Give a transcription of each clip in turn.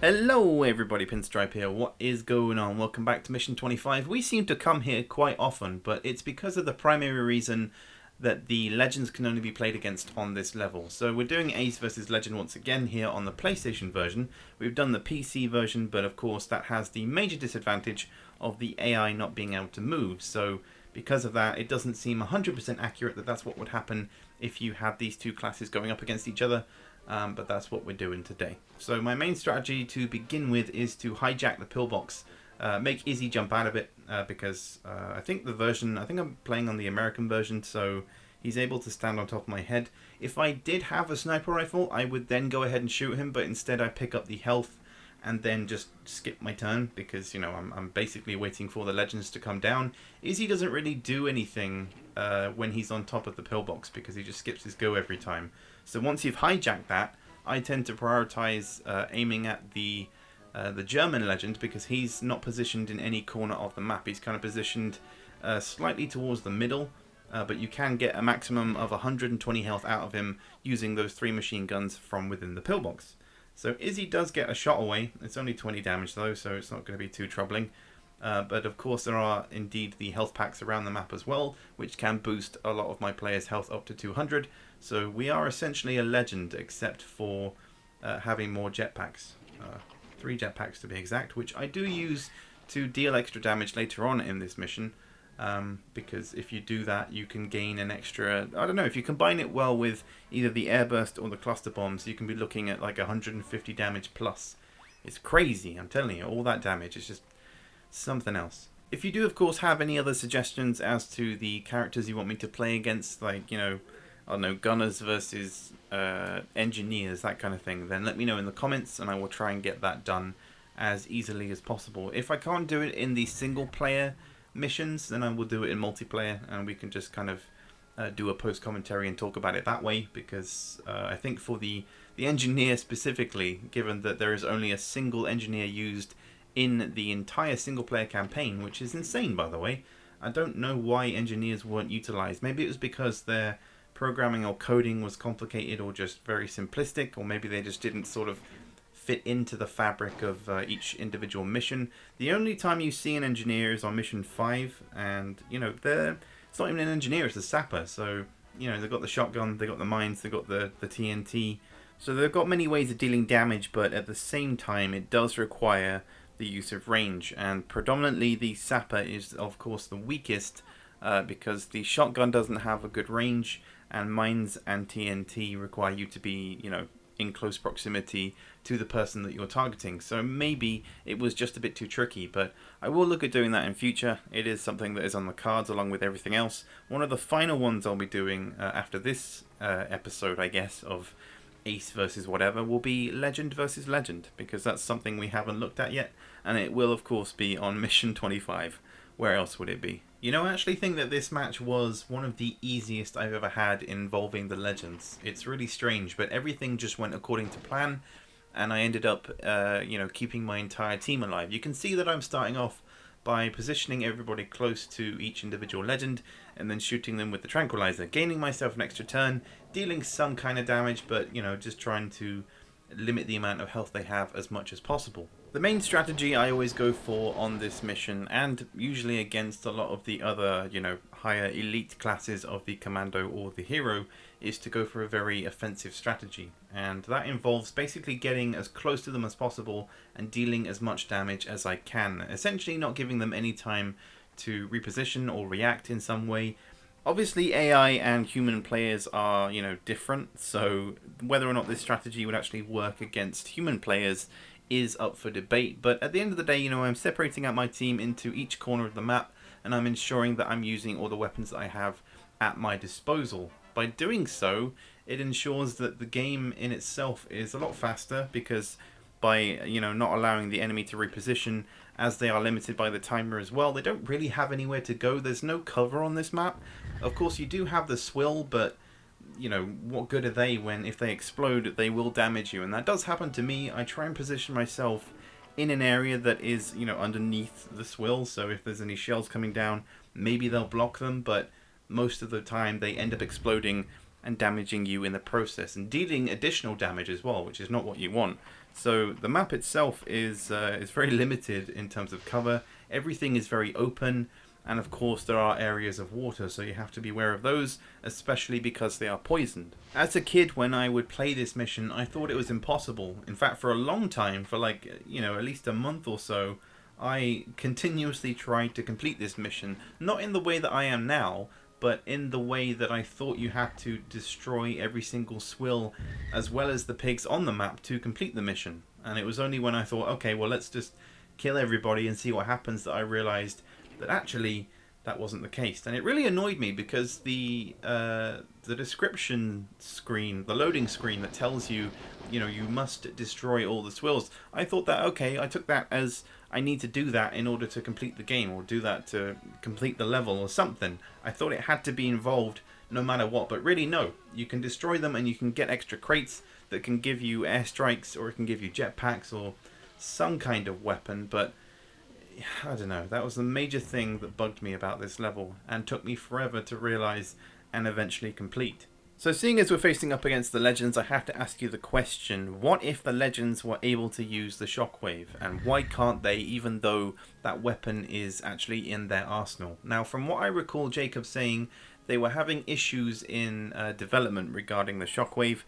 Hello everybody, Pinstripe here. What is going on? Welcome back to Mission 25. We seem to come here quite often, but it's because of the primary reason that the Legends can only be played against on this level. So we're doing Ace versus Legend once again here on the PlayStation version. We've done the PC version, but of course that has the major disadvantage of the AI not being able to move. So because of that, it doesn't seem 100% accurate that that's what would happen if you had these two classes going up against each other. But that's what we're doing today. So my main strategy to begin with is to hijack the pillbox, make Izzy jump out of it, because I think I'm playing on the American version, so he's able to stand on top of my head. If I did have a sniper rifle, I would then go ahead and shoot him, but instead I pick up the health and then just skip my turn, because I'm basically waiting for the Legends to come down. Izzy doesn't really do anything when he's on top of the pillbox, because he just skips his go every time. So once you've hijacked that, I tend to prioritize aiming at the German Legend, because he's not positioned in any corner of the map. He's kind of positioned slightly towards the middle, but you can get a maximum of 120 health out of him using those 3 machine guns from within the pillbox. So Izzy does get a shot away. It's only 20 damage though, so it's not going to be too troubling. But of course there are indeed the health packs around the map as well, which can boost a lot of my players' health up to 200. So we are essentially a Legend, except for having more jetpacks. 3 jetpacks to be exact, which I do use to deal extra damage later on in this mission. Because if you do that, you can gain an extra, I don't know, if you combine it well with either the airburst or the cluster bombs, you can be looking at like 150 damage plus. It's crazy, I'm telling you, all that damage is just something else. If you do, of course, have any other suggestions as to the characters you want me to play against, like, I don't know, gunners versus engineers, that kind of thing, then let me know in the comments and I will try and get that done as easily as possible. If I can't do it in the single player missions, then I will do it in multiplayer, and we can just kind of do a post commentary and talk about it that way, because I think for the engineer specifically, given that there is only a single engineer used in the entire single player campaign, which is insane by the way, I don't know why engineers weren't utilized. Maybe it was because their programming or coding was complicated or just very simplistic, or maybe they just didn't sort of fit into the fabric of each individual mission. The only time you see an engineer is on mission 5, and it's not even an engineer, it's a sapper. So they've got the shotgun, they've got the mines, they've got the TNT, so they've got many ways of dealing damage, but at the same time it does require the use of range, and predominantly the sapper is of course the weakest, because the shotgun doesn't have a good range, and mines and TNT require you to be in close proximity to the person that you're targeting. So maybe it was just a bit too tricky, but I will look at doing that in future. It is something that is on the cards along with everything else. One of the final ones I'll be doing after this episode, I guess, of Ace versus whatever, will be Legend versus Legend, because that's something we haven't looked at yet, and it will of course be on Mission 25. Where else would it be? I actually think that this match was one of the easiest I've ever had involving the Legends. It's really strange, but everything just went according to plan, and I ended up, keeping my entire team alive. You can see that I'm starting off by positioning everybody close to each individual Legend, and then shooting them with the tranquilizer, gaining myself an extra turn, dealing some kind of damage, but just trying to limit the amount of health they have as much as possible. The main strategy I always go for on this mission, and usually against a lot of the other, higher elite classes of the Commando or the Hero, is to go for a very offensive strategy. And that involves basically getting as close to them as possible and dealing as much damage as I can. Essentially not giving them any time to reposition or react in some way. Obviously AI and human players are, different, so whether or not this strategy would actually work against human players is up for debate. But at the end of the day, I'm separating out my team into each corner of the map, and I'm ensuring that I'm using all the weapons that I have at my disposal. By doing so, it ensures that the game in itself is a lot faster, because by not allowing the enemy to reposition, as they are limited by the timer as well, they don't really have anywhere to go. There's no cover on this map. Of course you do have the swill, but what good are they when if they explode they will damage you, and that does happen to me. I try and position myself in an area that is underneath the swill, so if there's any shells coming down, maybe they'll block them, but most of the time they end up exploding and damaging you in the process, and dealing additional damage as well, which is not what you want. So the map itself is very limited in terms of cover. Everything is very open, and of course there are areas of water, so you have to be aware of those, especially because they are poisoned. As a kid, when I would play this mission, I thought it was impossible. In fact, for a long time, for like, at least a month or so, I continuously tried to complete this mission, not in the way that I am now, but in the way that I thought you had to destroy every single swill as well as the pigs on the map to complete the mission. And it was only when I thought, okay, well, let's just kill everybody and see what happens, that I realized that actually that wasn't the case. And it really annoyed me, because the description screen, the loading screen that tells you, you must destroy all the swills, I thought that, okay, I took that as I need to do that in order to complete the game, or do that to complete the level or something. I thought it had to be involved no matter what, but really no. You can destroy them and you can get extra crates that can give you airstrikes, or it can give you jetpacks or some kind of weapon, but I don't know. That was the major thing that bugged me about this level and took me forever to realize and eventually complete. So seeing as we're facing up against the Legends, I have to ask you the question, what if the Legends were able to use the Shockwave, and why can't they, even though that weapon is actually in their arsenal? Now, from what I recall Jacob saying, they were having issues in development regarding the Shockwave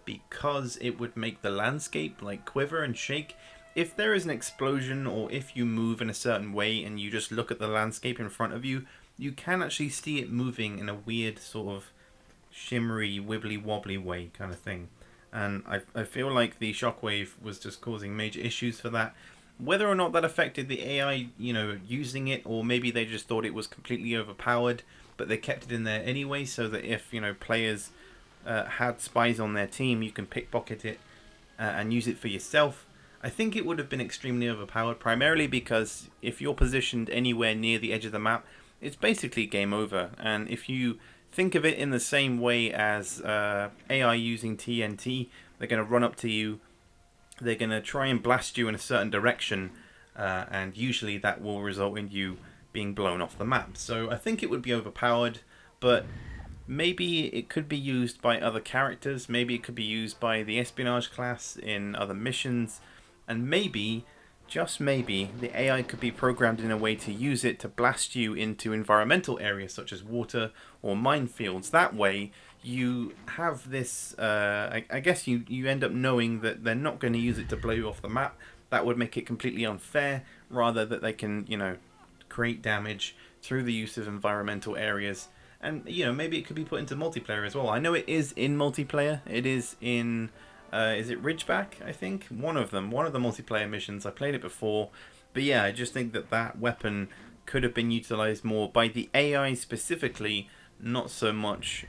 because it would make the landscape like quiver and shake. If there is an explosion, or if you move in a certain way and you just look at the landscape in front of you, you can actually see it moving in a weird sort of shimmery, wibbly wobbly way kind of thing. And I feel like the Shockwave was just causing major issues for that. Whether or not that affected the AI, using it, or maybe they just thought it was completely overpowered, but they kept it in there anyway, so that if, players had spies on their team, you can pickpocket it and use it for yourself. I think it would have been extremely overpowered, primarily because if you're positioned anywhere near the edge of the map, it's basically game over. And if you think of it in the same way as AI using TNT, they're going to run up to you, they're going to try and blast you in a certain direction, and usually that will result in you being blown off the map. So I think it would be overpowered, but maybe it could be used by other characters, maybe it could be used by the espionage class in other missions, and maybe, just maybe, the AI could be programmed in a way to use it to blast you into environmental areas such as water or minefields. That way you have this, I guess you end up knowing that they're not going to use it to blow you off the map. That would make it completely unfair, rather that they can, create damage through the use of environmental areas. And, maybe it could be put into multiplayer as well. I know it is in multiplayer. It is in... is it Ridgeback, I think? One of the multiplayer missions. I played it before. But yeah, I just think that weapon could have been utilized more by the AI specifically, not so much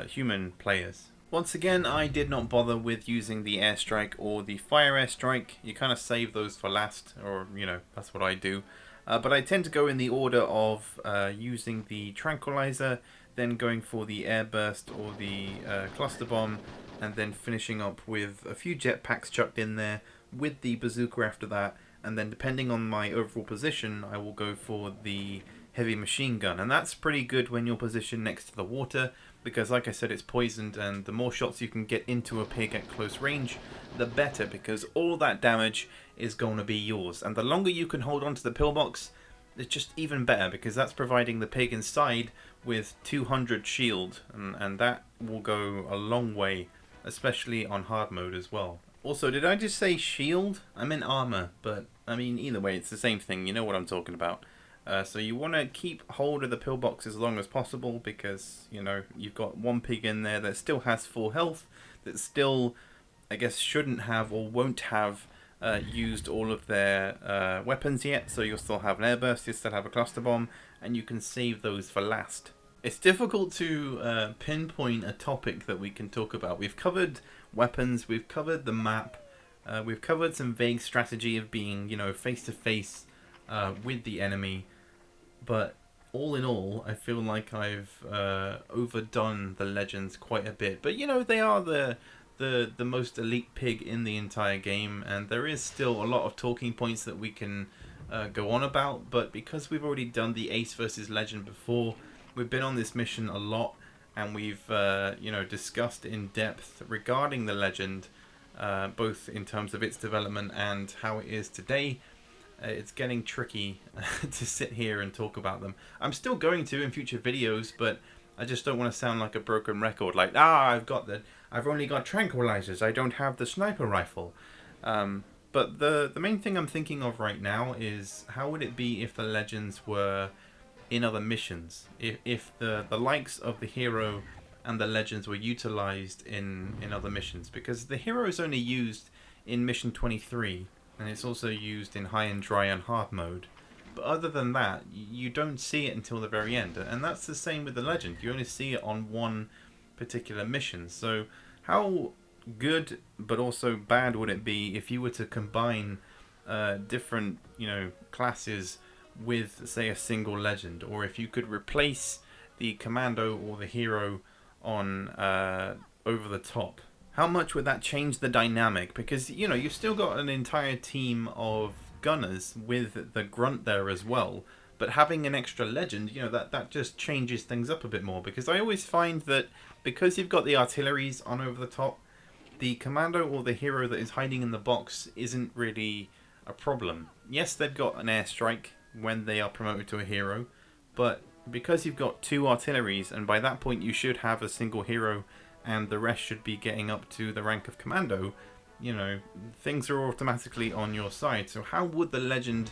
human players. Once again, I did not bother with using the airstrike or the fire airstrike. You kind of save those for last, or, that's what I do. But I tend to go in the order of using the tranquilizer, then going for the airburst or the cluster bomb, and then finishing up with a few jetpacks chucked in there with the bazooka after that, and then depending on my overall position I will go for the heavy machine gun. And that's pretty good when you're positioned next to the water, because like I said, it's poisoned, and the more shots you can get into a pig at close range, the better, because all that damage is going to be yours. And the longer you can hold on to the pillbox, it's just even better, because that's providing the pig inside with 200 shield, and that will go a long way, especially on hard mode as well. Also, did I just say shield? I meant armor, but I mean either way it's the same thing, you know what I'm talking about. So you want to keep hold of the pillbox as long as possible, because you've got one pig in there that still has full health, that still, I guess, shouldn't have or won't have used all of their weapons yet. So you'll still have an airburst, you'll still have a cluster bomb, and you can save those for last. It's difficult to pinpoint a topic that we can talk about. We've covered weapons, we've covered the map, we've covered some vague strategy of being, face to face with the enemy. But all in all, I feel like I've overdone the Legends quite a bit. But they are the most elite pig in the entire game, and there is still a lot of talking points that we can go on about. But because we've already done the Ace versus Legend before, we've been on this mission a lot, and we've discussed in depth regarding the legend, both in terms of its development and how it is today. It's getting tricky to sit here and talk about them. I'm still going to in future videos, but I just don't want to sound like a broken record. Like, I've only got tranquilizers. I don't have the sniper rifle. But the main thing I'm thinking of right now is how would it be if the legends were in other missions? If the likes of the hero and the legends were utilized in other missions, because the hero is only used in mission 23. And it's also used in high and dry and hard mode. But other than that, you don't see it until the very end. And that's the same with the legend. You only see it on one particular mission. So how good but also bad would it be if you were to combine different classes with, say, a single legend? Or if you could replace the commando or the hero on over the top? How much would that change the dynamic? Because, you've still got an entire team of gunners with the grunt there as well. But having an extra legend, that just changes things up a bit more. Because I always find that because you've got the artilleries on over the top, the commando or the hero that is hiding in the box isn't really a problem. Yes, they've got an airstrike when they are promoted to a hero. But because you've got two artilleries, and by that point you should have a single hero and the rest should be getting up to the rank of commando, things are automatically on your side. So how would the legend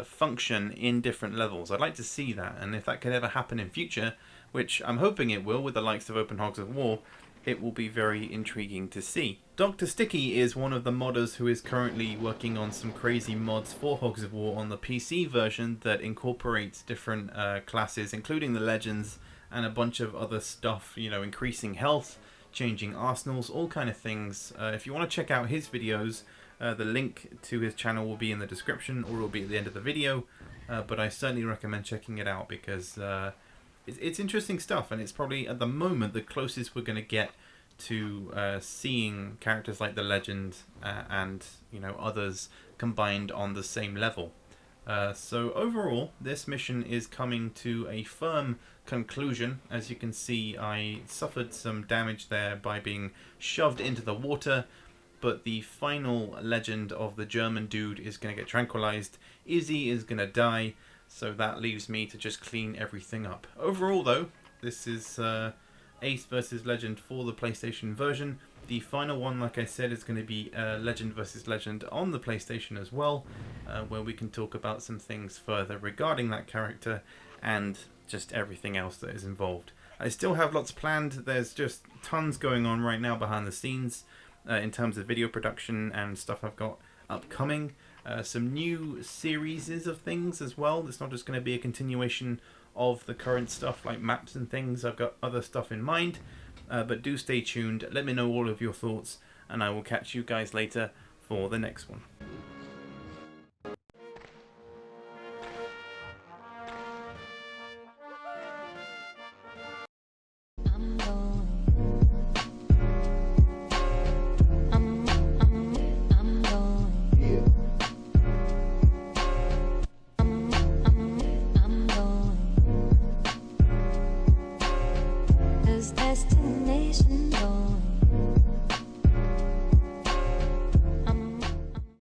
function in different levels? I'd like to see that, and if that could ever happen in future, which I'm hoping it will with the likes of Open Hogs of War, it will be very intriguing to see. Dr. Sticky is one of the modders who is currently working on some crazy mods for Hogs of War on the PC version that incorporates different classes, including the legends, and a bunch of other stuff, increasing health, changing arsenals, all kind of things. If you want to check out his videos, the link to his channel will be in the description, or it will be at the end of the video. But I certainly recommend checking it out because it's interesting stuff, and it's probably at the moment the closest we're going to get to seeing characters like the legend and others combined on the same level. So overall, this mission is coming to a firm conclusion. As you can see, I suffered some damage there by being shoved into the water, but the final legend of the German dude is going to get tranquilized. Izzy is going to die, so that leaves me to just clean everything up. Overall though, this is Ace versus Legend for the PlayStation version. The final one, like I said, is going to be Legend versus Legend on the PlayStation as well, where we can talk about some things further regarding that character and just everything else that is involved. I still have lots planned. There's just tons going on right now behind the scenes in terms of video production and stuff I've got upcoming. Some new series of things as well. It's not just going to be a continuation of the current stuff like maps and things. I've got other stuff in mind. But do stay tuned, let me know all of your thoughts, and I will catch you guys later for the next one.